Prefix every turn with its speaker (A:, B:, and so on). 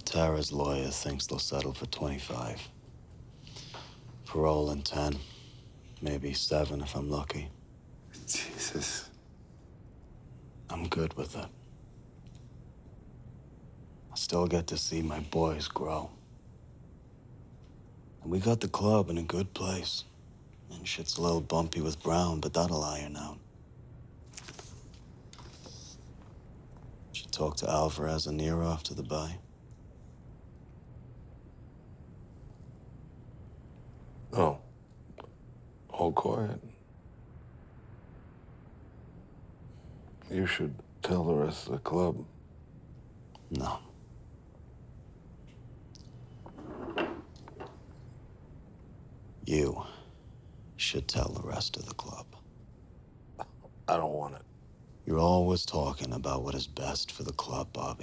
A: Tara's lawyer thinks they'll settle for 25. Parole in 10. Maybe 7 if I'm lucky.
B: Jesus.
A: I'm good with it. I still get to see my boys grow. And we got the club in a good place. And shit's a little bumpy with Brown, but that'll iron out. Should talk to Alvarez and Nero after the bye.
B: Oh. All quiet. You should tell the rest of the club.
A: No. You should tell the rest of the club.
B: I don't want it.
A: You're always talking about what is best for the club, Bobby.